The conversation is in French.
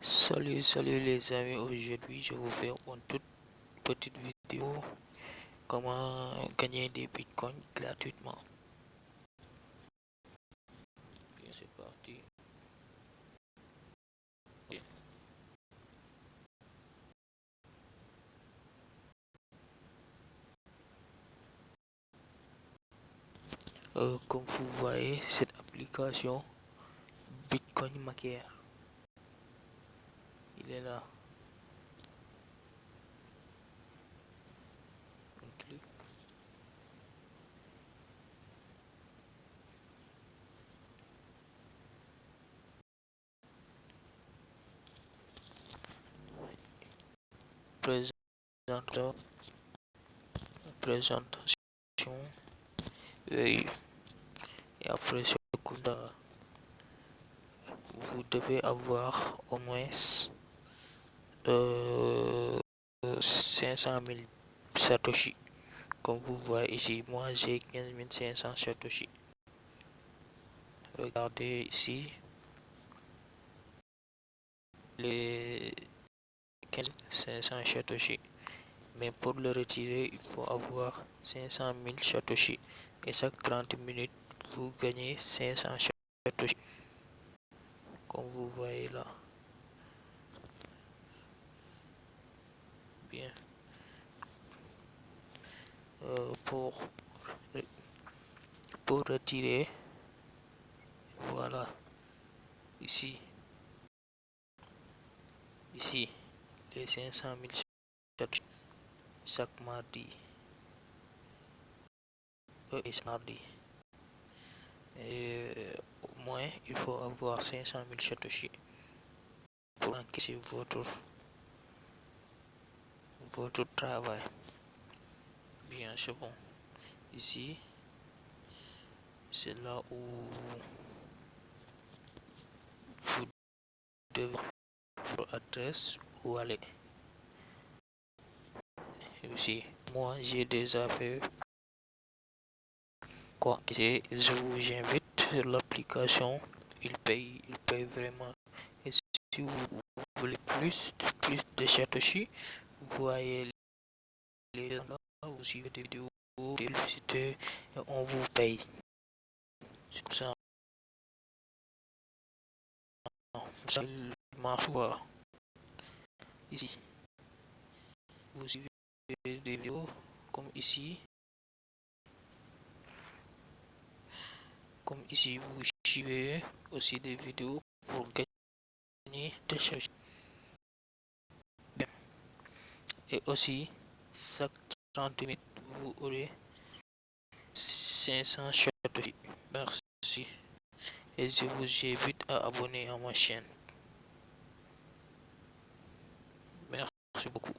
Salut les amis, aujourd'hui je vais vous faire une toute petite vidéo comment gagner des bitcoins gratuitement. Bien, c'est parti. Comme vous voyez, cette application Bitcoin Maker, il est là. On clique. Présentation, présentation et après ce compte, vous devez avoir au moins 500 000 Satoshi. Comme vous voyez ici, moi j'ai 15 500 Satoshi. Regardez ici, les 15 500 Satoshi. Mais pour le retirer, il faut avoir 500 000 Satoshi. Et chaque 30 minutes, vous gagnez 500 Satoshi. Comme vous voyez là. Bien. Euh, pour, pour retirer, voilà. Ici, les 500 000 Satoshi. Chaque mardi. Et mardi. Et au moins, il faut avoir 500 000 Satoshi pour encaisser votre travail. Bien, c'est bon. Ici, c'est là où vous devez votre adresse où aller. Et aussi, moi, j'ai déjà fait quoi. Je vous invite sur l'application. Il paye vraiment. Et si vous voulez plus de Satoshi, vous voyez les là, vous suivez des vidéos, des publicités, et on vous paye. C'est ça. Ça marche pas. Ici, vous suivez des vidéos comme ici. Comme ici, vous suivez aussi des vidéos pour gagner des choses. Et aussi, chaque 30 minutes, vous aurez 500 Satoshi. Merci. Et je vous invite à abonner à ma chaîne. Merci beaucoup.